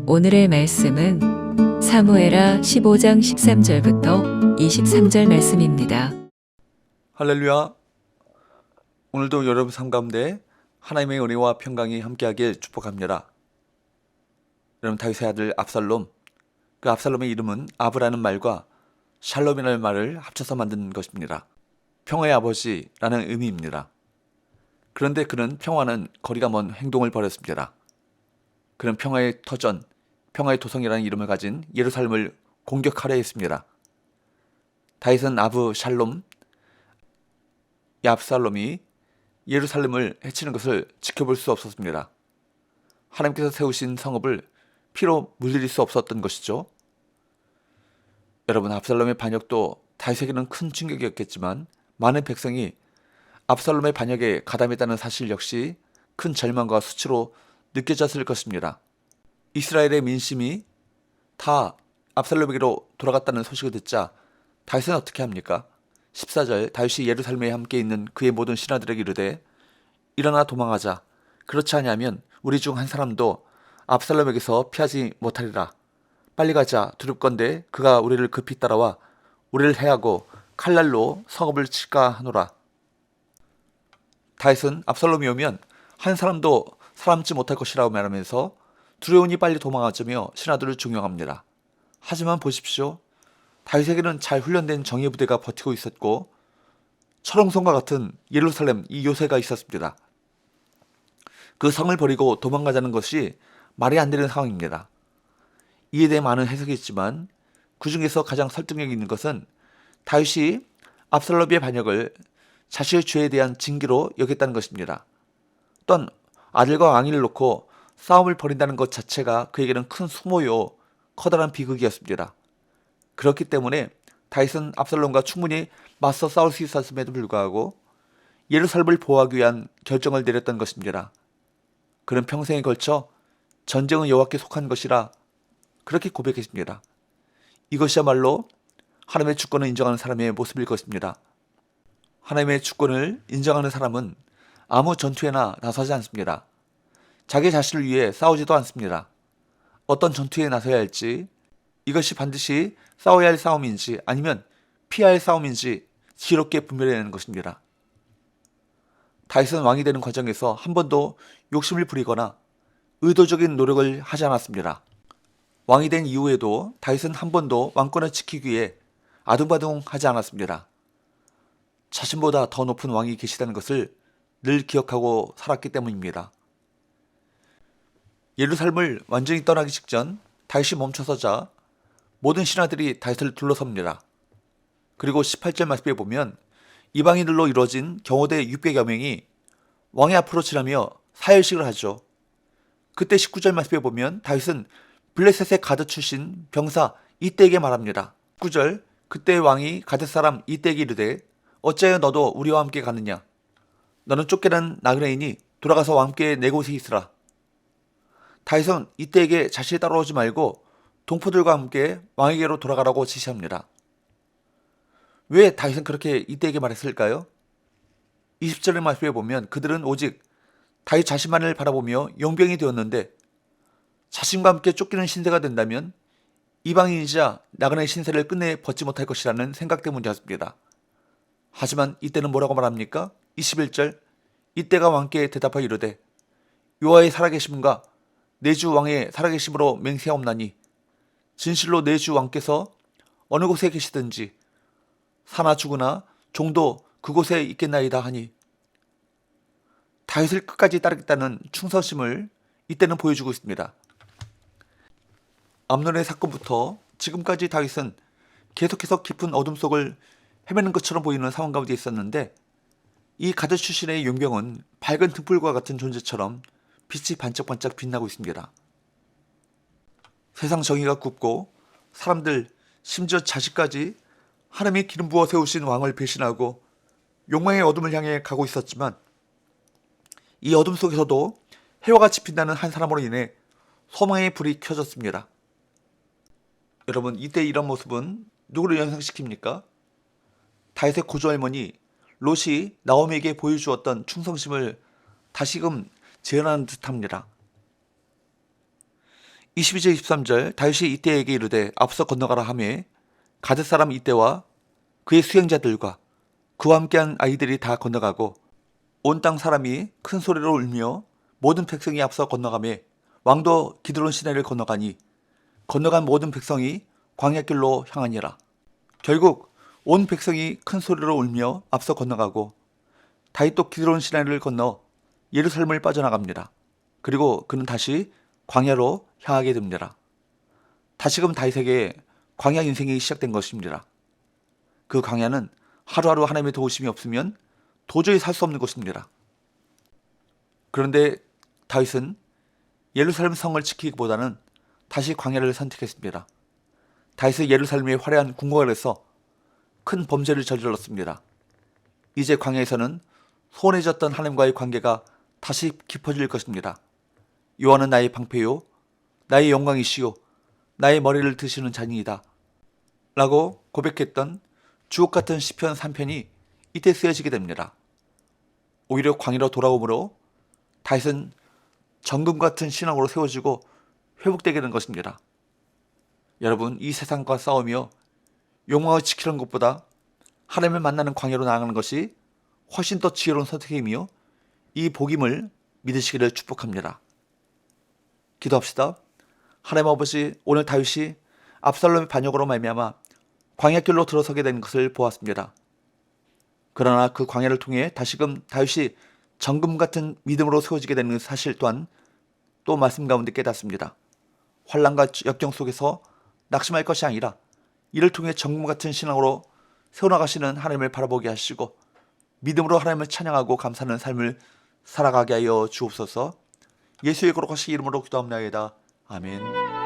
오늘의 말씀은 사무엘하 15장 13절부터 23절 말씀입니다. 할렐루야. 오늘도 여러분 삶 가운데 하나님의 은혜와 평강이 함께하길 축복합니다. 여러분, 다윗의 아들 압살롬, 그 압살롬의 이름은 아브라는 말과 샬롬이라는 말을 합쳐서 만든 것입니다. 평화의 아버지라는 의미입니다. 그런데 그는 평화는 거리가 먼 행동을 벌였습니다. 그는 평화의 터전, 평화의 도성이라는 이름을 가진 예루살렘을 공격하려 했습니다. 다윗은 아브샬롬, 이 압살롬이 예루살렘을 해치는 것을 지켜볼 수 없었습니다. 하나님께서 세우신 성읍을 피로 물들일 수 없었던 것이죠. 여러분, 압살롬의 반역도 다윗에게는 큰 충격이었겠지만 많은 백성이 압살롬의 반역에 가담했다는 사실 역시 큰 절망과 수치로 느껴졌을 것입니다. 이스라엘의 민심이 다 압살롬에게로 돌아갔다는 소식을 듣자 다윗은 어떻게 합니까? 14절, 다윗이 예루살렘에 함께 있는 그의 모든 신하들에게 이르되 일어나 도망하자. 그렇지 아니하면 우리 중 한 사람도 압살롬에게서 피하지 못하리라. 빨리 가자. 두렵건대 그가 우리를 급히 따라와 우리를 해하고 칼날로 성읍을 칠까 하노라. 다윗은 압살롬이 오면 한 사람도 살아남지 못할 것이라고 말하면서 두려우니 빨리 도망하자며 신하들을 중용합니다. 하지만 보십시오. 다윗에게는 잘 훈련된 정예 부대가 버티고 있었고 철옹성과 같은 예루살렘 이 요새가 있었습니다. 그 성을 버리고 도망가자는 것이 말이 안 되는 상황입니다. 이에 대해 많은 해석이 있지만 그 중에서 가장 설득력 있는 것은 다윗이 압살롬의 반역을 자신의 죄에 대한 징계로 여겼다는 것입니다. 또한 아들과 왕위를 놓고 싸움을 벌인다는 것 자체가 그에게는 큰 수모요, 커다란 비극이었습니다. 그렇기 때문에 다윗은 압살롬과 충분히 맞서 싸울 수 있었음에도 불구하고 예루살렘을 보호하기 위한 결정을 내렸던 것입니다. 그는 평생에 걸쳐 전쟁은 여호와께 속한 것이라 그렇게 고백했습니다. 이것이야말로 하나님의 주권을 인정하는 사람의 모습일 것입니다. 하나님의 주권을 인정하는 사람은 아무 전투에나 나서지 않습니다. 자기 자신을 위해 싸우지도 않습니다. 어떤 전투에 나서야 할지, 이것이 반드시 싸워야 할 싸움인지 아니면 피해야 할 싸움인지 지혜롭게 분별해내는 것입니다. 다윗은 왕이 되는 과정에서 한 번도 욕심을 부리거나 의도적인 노력을 하지 않았습니다. 왕이 된 이후에도 다윗은 한 번도 왕권을 지키기 위해 아둥바둥하지 않았습니다. 자신보다 더 높은 왕이 계시다는 것을 늘 기억하고 살았기 때문입니다. 예루살렘을 완전히 떠나기 직전 다윗이 멈춰서자 모든 신하들이 다윗을 둘러섭니다. 그리고 18절 말씀에 보면 이방인들로 이루어진 경호대 600여 명이 왕의 앞으로 지나며 사열식을 하죠. 그때 19절 말씀에 보면 다윗은 블레셋의 가드 출신 병사 이때에게 말합니다. 19절, 그때 왕이 가드 사람 이때에게 이르되 어찌하여 너도 우리와 함께 가느냐? 너는 쫓겨난 나그네이니 돌아가서 왕 함께 내 곳에 있으라. 다윗은 이때에게 자신이 따라오지 말고 동포들과 함께 왕에게로 돌아가라고 지시합니다. 왜 다윗은 그렇게 이때에게 말했을까요? 20절의 말씀에 보면 그들은 오직 다윗 자신만을 바라보며 용병이 되었는데 자신과 함께 쫓기는 신세가 된다면 이방인이자 나그네 신세를 끝내 벗지 못할 것이라는 생각 때문이었습니다. 하지만 이때는 뭐라고 말합니까? 21절, 이때가 왕께 대답하여 이르되 여호와의 살아계심과 내 주 왕의 살아계심으로 맹세하옵나니 진실로 내 주 왕께서 어느 곳에 계시든지 사나 죽으나 종도 그곳에 있겠나이다 하니 다윗을 끝까지 따르겠다는 충성심을 이때는 보여주고 있습니다. 암논의 사건부터 지금까지 다윗은 계속해서 깊은 어둠 속을 헤매는 것처럼 보이는 상황 가운데 있었는데 이 가드 출신의 용병은 밝은 등불과 같은 존재처럼 빛이 반짝반짝 빛나고 있습니다. 세상 정의가 굽고 사람들, 심지어 자식까지 하나님이 기름 부어 세우신 왕을 배신하고 욕망의 어둠을 향해 가고 있었지만 이 어둠 속에서도 해와 같이 빛나는 한 사람으로 인해 소망의 불이 켜졌습니다. 여러분, 이때 이런 모습은 누구를 연상시킵니까? 다윗의 고조할머니 롯이 나오미에게 보여주었던 충성심을 다시금 재현하는 듯합니다. 22절 23절 다윗이 이때에게 이르되 앞서 건너가라 하매 가드 사람 이때와 그의 수행자들과 그와 함께한 아이들이 다 건너가고 온 땅 사람이 큰 소리로 울며 모든 백성이 앞서 건너가매 왕도 기드론 시내를 건너가니 건너간 모든 백성이 광야길로 향하니라. 결국 온 백성이 큰 소리로 울며 앞서 건너가고 다윗도 기드론 시내를 건너 예루살렘을 빠져나갑니다. 그리고 그는 다시 광야로 향하게 됩니다. 다시금 다윗에게 광야 인생이 시작된 것입니다. 그 광야는 하루하루 하나님의 도우심이 없으면 도저히 살 수 없는 곳입니다. 그런데 다윗은 예루살렘 성을 지키기보다는 다시 광야를 선택했습니다. 다윗은 예루살렘의 화려한 궁궐에서 큰 범죄를 저질렀습니다. 이제 광야에서는 소원해졌던 하나님과의 관계가 다시 깊어질 것입니다. 여호와는 나의 방패요 나의 영광이시요 나의 머리를 드시는 자니이다 라고 고백했던 주옥같은 시편 3편이 이때 쓰여지게 됩니다. 오히려 광야로 돌아오므로 다윗은 정금같은 신앙으로 세워지고 회복되게 된 것입니다. 여러분, 이 세상과 싸우며 욕망을 지키는 것보다 하나님을 만나는 광야로 나아가는 것이 훨씬 더 지혜로운 선택이며 이 복임을 믿으시기를 축복합니다. 기도합시다. 하나님 아버지, 오늘 다윗이 압살롬의 반역으로 말미암아 광야길로 들어서게 된 것을 보았습니다. 그러나 그 광야를 통해 다시금 다윗이 정금 같은 믿음으로 세워지게 되는 사실 또한 또 말씀 가운데 깨닫습니다. 환난과 역경 속에서 낙심할 것이 아니라 이를 통해 정금 같은 신앙으로 세워나가시는 하나님을 바라보게 하시고 믿음으로 하나님을 찬양하고 감사하는 삶을 살아가게 하여 주옵소서. 예수의 거룩하신 이름으로 기도합나이다. 아멘.